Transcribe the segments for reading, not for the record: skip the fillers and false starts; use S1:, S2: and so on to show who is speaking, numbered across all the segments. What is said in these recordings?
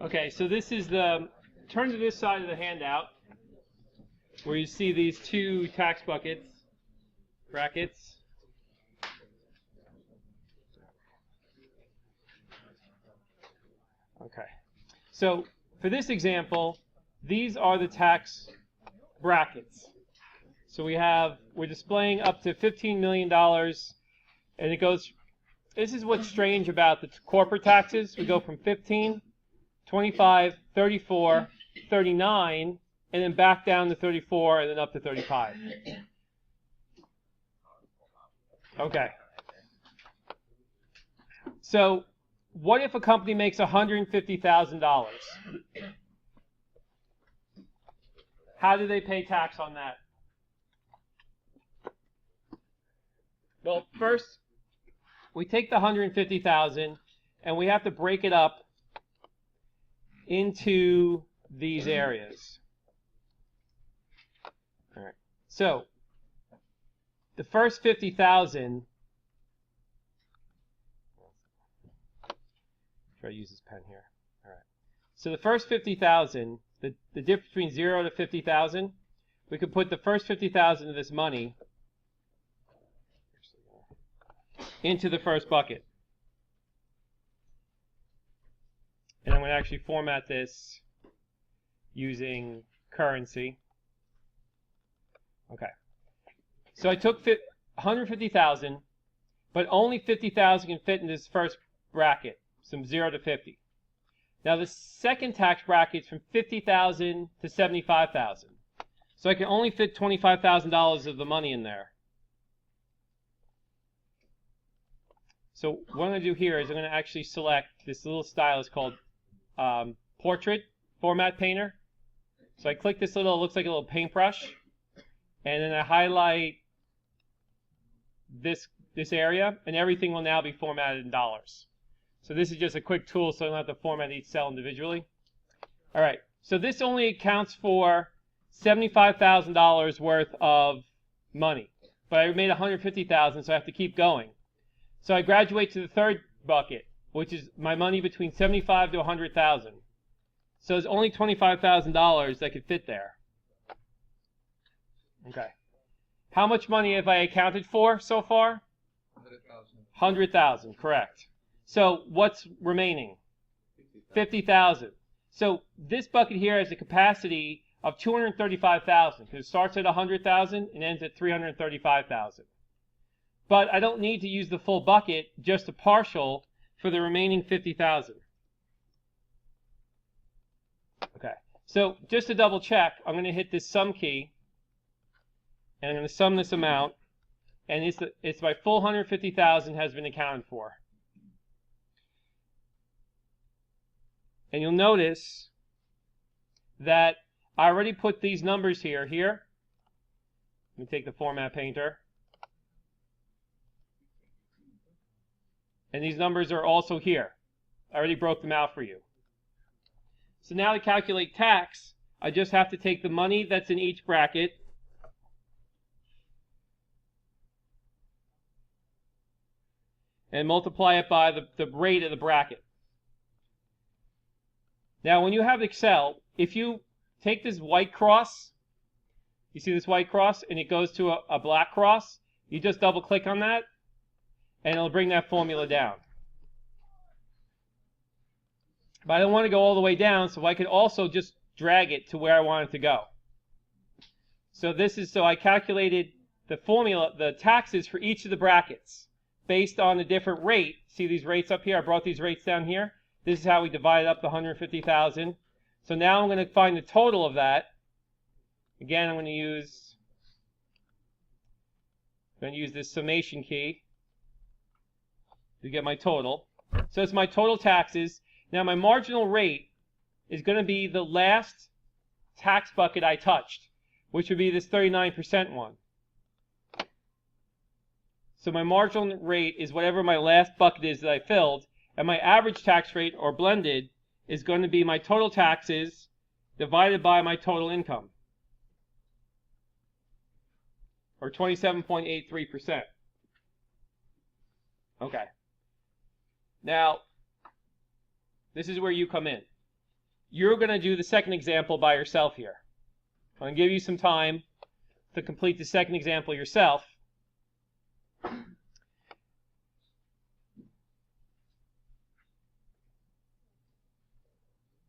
S1: Okay, so this is turn to this side of the handout where you see these two tax brackets. Okay, so for this example, these are the tax brackets. So we're displaying up to $15 million, and it goes, this is what's strange about the corporate taxes. We go from 15, 25, 34, 39, and then back down to 34, and then up to 35. Okay. So what if a company makes $150,000? How do they pay tax on that? Well, first, we take the $150,000 and we have to break it up into these areas. All right. So the first $50,000. Try to use this pen here. All right. So the first $50,000, the difference between 0 to 50,000, we could put the first $50,000 of this money into the first bucket. And I'm going to actually format this using currency. Okay. So I took 150,000, but only 50,000 can fit in this first bracket, from 0 to 50. Now the second tax bracket is from 50,000 to 75,000. So I can only fit $25,000 of the money in there. So what I'm going to do here is I'm going to actually select this little stylus called Portrait Format Painter. So I click this little, it looks like a little paintbrush, and then I highlight this area, and everything will now be formatted in dollars. So this is just a quick tool so I don't have to format each cell individually. All right, so this only accounts for $75,000 worth of money, but I made $150,000, so I have to keep going. So I graduate to the third bucket, which is my money between $75,000 to $100,000. So there's only $25,000 that could fit there. Okay. How much money have I accounted for so far?
S2: 100,000.
S1: 100,000, correct. So what's remaining? 50,000. So this bucket here has a capacity of 235,000 because it starts at 100,000 and ends at 335,000. But I don't need to use the full bucket, just a partial for the remaining 50,000. Okay, so just to double check, I'm going to hit this sum key, and I'm going to sum this amount, and it's my full 150,000 has been accounted for. And you'll notice that I already put these numbers here. Let me take the format painter. And these numbers are also here. I already broke them out for you. So now to calculate tax, I just have to take the money that's in each bracket and multiply it by the rate of the bracket. Now when you have Excel, if you take this white cross, you see this white cross, and it goes to a black cross, you just double click on that, and it'll bring that formula down. But I don't want to go all the way down, so I could also just drag it to where I want it to go. So I calculated the formula, the taxes for each of the brackets based on a different rate. See these rates up here? I brought these rates down here. This is how we divided up the 150,000. So now I'm going to find the total of that. Again, I'm going to use this summation key to get my total. So it's my total taxes. Now my marginal rate is going to be the last tax bucket I touched, which would be this 39% one. So my marginal rate is whatever my last bucket is that I filled, and my average tax rate, or blended, is going to be my total taxes divided by my total income, or 27.83%. Okay. Now, this is where you come in. you're going to do the second example by yourself here. I'm going to give you some time to complete the second example yourself.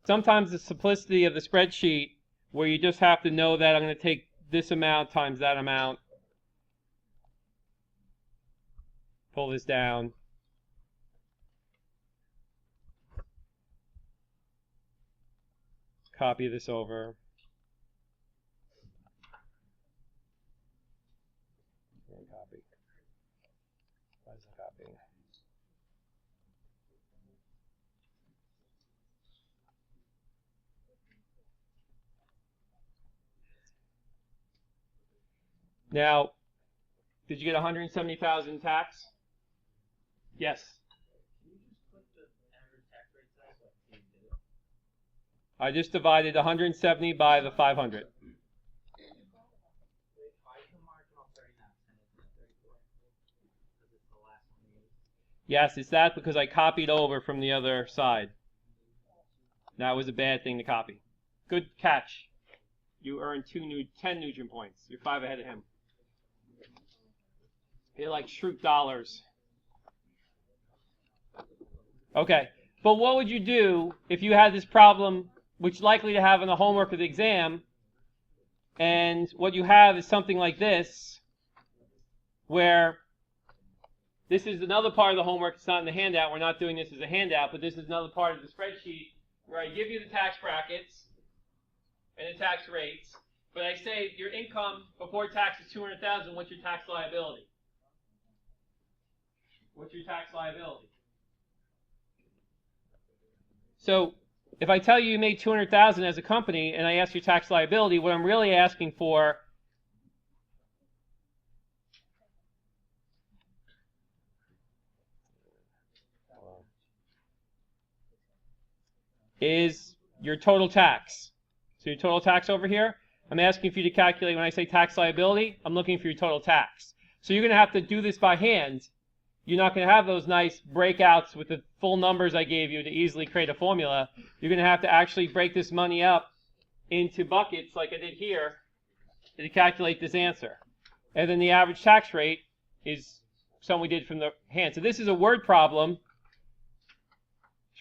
S1: Sometimes the simplicity of the spreadsheet, where you just have to know that I'm going to take this amount times that amount, pull this down, copy this over, copy. Why is it copying? Now, did you get 170,000 tax? Yes.
S3: Can you just put the average tax rate size so I can see it?
S1: I just divided 170 by the 500.
S3: Why is the marginal 39% instead of 34? Because it's the last one you used.
S1: Yes, it's that because I copied over from the other side. That was a bad thing to copy. Good catch. You earned 10 Nugent points. You're 5 ahead of him. You're like Shroot dollars. Okay, but what would you do if you had this problem, which is likely to have in the homework of the exam, and what you have is something like this, where this is another part of the homework. It's not in the handout. We're not doing this as a handout, but this is another part of the spreadsheet where I give you the tax brackets and the tax rates, but I say your income before tax is 200,000. What's your tax liability? What's your tax liability? So if I tell you you made 200,000 as a company and I ask your tax liability, what I'm really asking for is your total tax. So your total tax over here, I'm asking for you to calculate. When I say tax liability, I'm looking for your total tax. So you're going to have to do this by hand. You're not going to have those nice breakouts with the full numbers I gave you to easily create a formula. You're going to have to actually break this money up into buckets like I did here to calculate this answer. And then the average tax rate is something we did from the hand. So this is a word problem,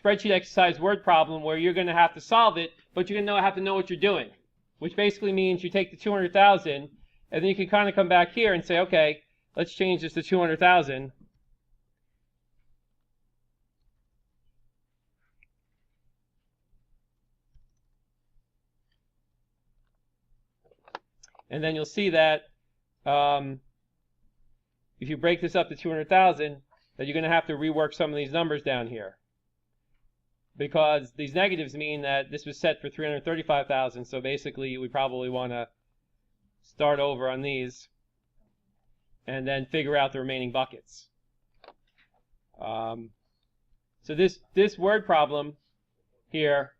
S1: spreadsheet exercise word problem, where you're going to have to solve it, but you're going to have to know what you're doing, which basically means you take the 200,000, and then you can kind of come back here and say, okay, let's change this to 200,000. And then you'll see that if you break this up to 200,000, that you're going to have to rework some of these numbers down here, because these negatives mean that this was set for 335,000. So basically, we probably want to start over on these and then figure out the remaining buckets. So this word problem here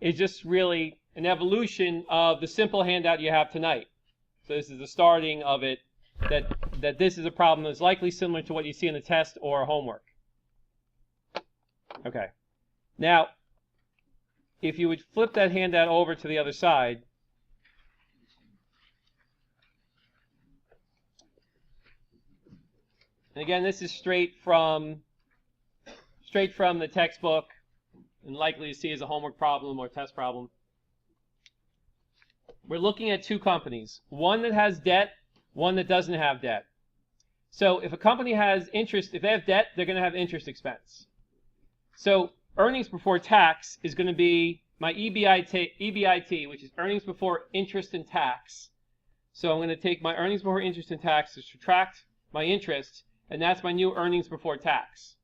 S1: is just really an evolution of the simple handout you have tonight. So this is the starting of it, that this is a problem that's likely similar to what you see in the test or homework. Okay. Now, if you would flip that handout over to the other side, and again, this is straight from the textbook, and likely to see as a homework problem or test problem. We're looking at two companies, one that has debt, one that doesn't have debt. So if a company has interest, if they have debt, they're going to have interest expense. So earnings before tax is going to be my EBIT, which is earnings before interest and tax. So I'm going to take my earnings before interest and tax to subtract my interest, and that's my new earnings before tax.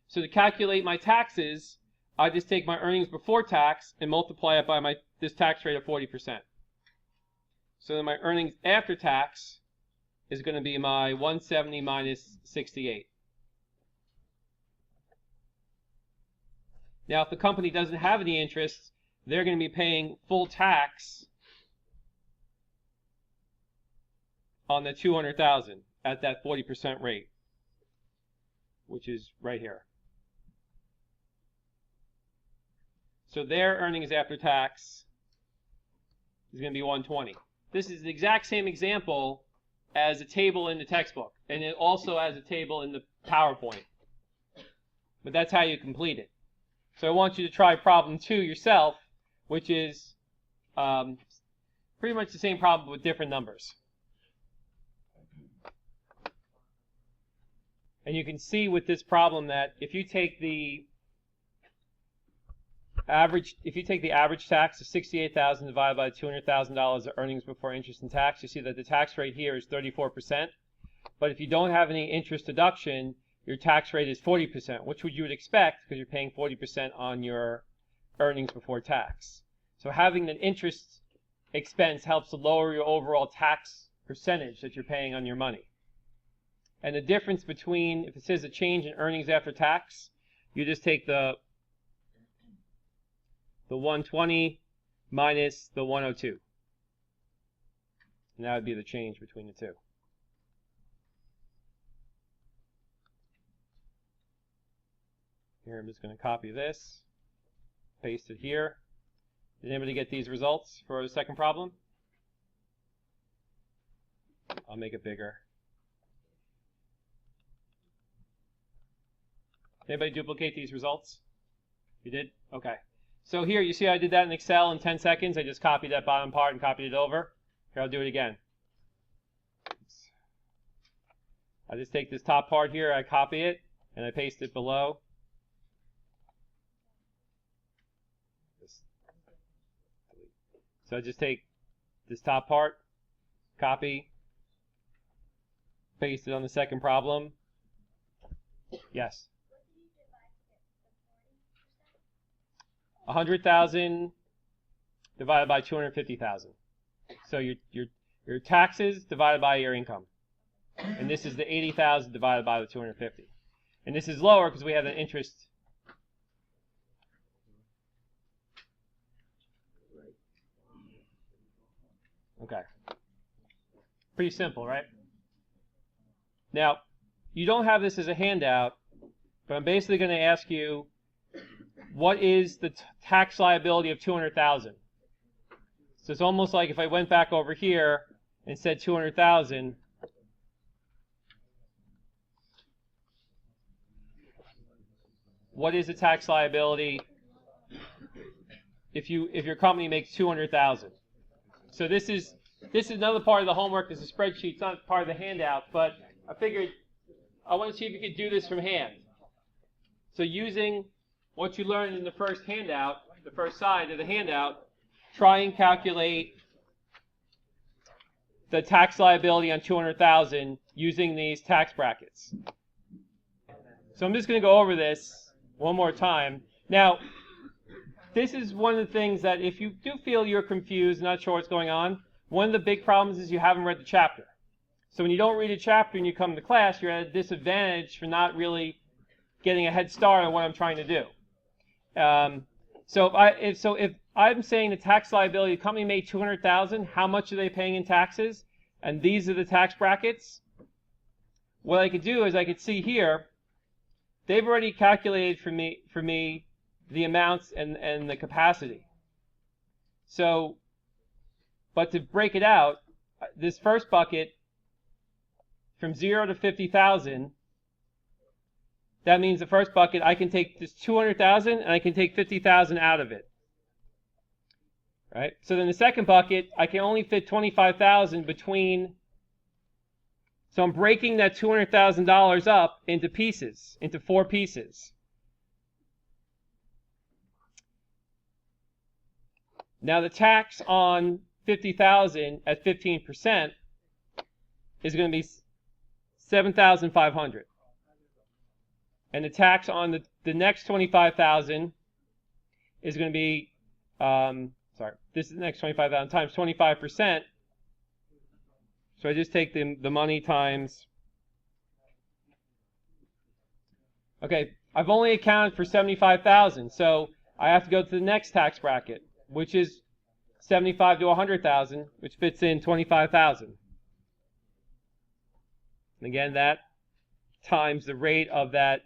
S1: So to calculate my taxes, I just take my earnings before tax and multiply it by this tax rate of 40%. So then my earnings after tax is going to be my 170 minus 68. Now, if the company doesn't have any interest, they're going to be paying full tax on the 200,000 at that 40% rate, which is right here. So their earnings after tax is going to be 120. This is the exact same example as a table in the textbook, and it also has a table in the PowerPoint. But that's how you complete it. So I want you to try problem 2 yourself, which is pretty much the same problem with different numbers. And you can see with this problem that if you take the average tax of $68,000 divided by $200,000 of earnings before interest and tax, you see that the tax rate here is 34%. But if you don't have any interest deduction, your tax rate is 40%, which you would expect because you're paying 40% on your earnings before tax. So having an interest expense helps to lower your overall tax percentage that you're paying on your money. And the difference between, if it says a change in earnings after tax, you just take the 120 minus the 102. And that would be the change between the two. Here, I'm just going to copy this, paste it here. Did anybody get these results for the second problem? I'll make it bigger. Anybody duplicate these results? You did? Okay. So here, you see I did that in Excel in 10 seconds. I just copied that bottom part and copied it over. Here, I'll do it again. I just take this top part here, I copy it, and I paste it below. So I just take this top part, copy, paste it on the second problem. Yes? 100,000 divided by 250,000. So your taxes divided by your income. And this is the 80,000 divided by the 250. And this is lower because we have an interest. Okay. Pretty simple, right? Now, you don't have this as a handout, but I'm basically going to ask you, what is the tax liability of 200,000? So it's almost like if I went back over here and said 200,000, what is the tax liability if your company makes 200,000? So this is another part of the homework. This is a spreadsheet. It's not part of the handout, but I figured I want to see if you could do this from hand. So using what you learned in the first handout, the first side of the handout, try and calculate the tax liability on 200,000 using these tax brackets. So I'm just going to go over this one more time. Now, this is one of the things that if you do feel you're confused, not sure what's going on, one of the big problems is you haven't read the chapter. So when you don't read a chapter and you come to class, you're at a disadvantage for not really getting a head start on what I'm trying to do. So if I'm saying the tax liability, the company made 200,000, how much are they paying in taxes? And these are the tax brackets. What I could do is I could see here, they've already calculated for me the amounts and the capacity. So, but to break it out, this first bucket from 0 to 50,000, that means the first bucket, I can take this 200,000 and I can take 50,000 out of it. Right? So then the second bucket, I can only fit 25,000 between. So I'm breaking that $200,000 up into pieces, into 4 pieces. Now the tax on 50,000 at 15% is going to be 7,500. And the tax on the next 25,000 is going to be, this is the next 25,000 times 25%. So I just take the money times. Okay, I've only accounted for 75,000, so I have to go to the next tax bracket, which is 75 to 100,000, which fits in 25,000. And again, that times the rate of that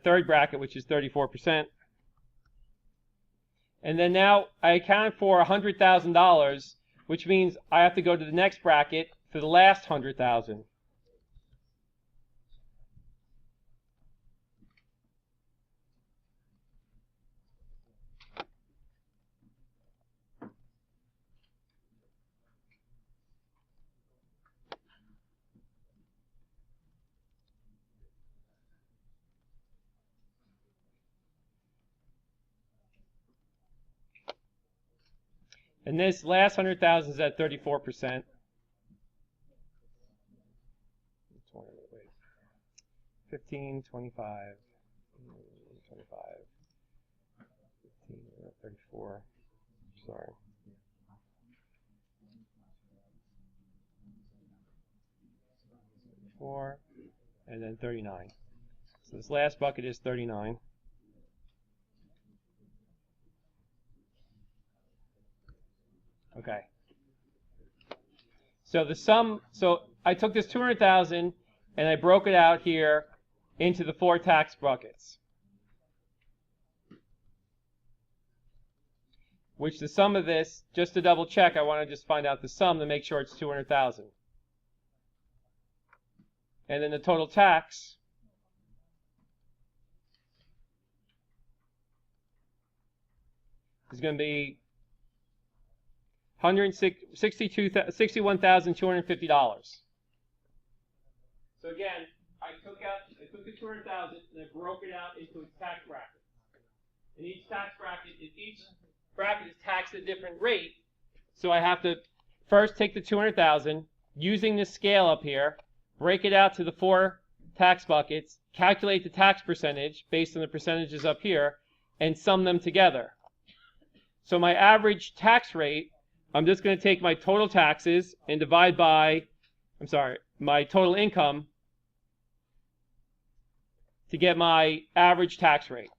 S1: third bracket, which is 34%. And then now I accounted for $100,000, which means I have to go to the next bracket for the last 100,000. And this last 100,000 is at 34%. 15, 25, 25, 15, 34. Sorry. 34, and then 39. So this last bucket is 39. Okay. So the sum, so I took this 200,000 and I broke it out here into the 4 tax buckets. Which the sum of this, just to double check, I want to just find out the sum to make sure it's 200,000. And then the total tax is going to be $61,250. So again, I took the 200,000 and I broke it out into its tax bracket. And each tax bracket is taxed at a different rate. So I have to first take the 200,000 using this scale up here, break it out to the 4 tax buckets, calculate the tax percentage based on the percentages up here, and sum them together. So my average tax rate, I'm just going to take my total taxes and divide by, my total income to get my average tax rate.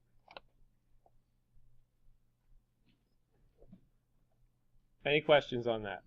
S1: Any questions on that?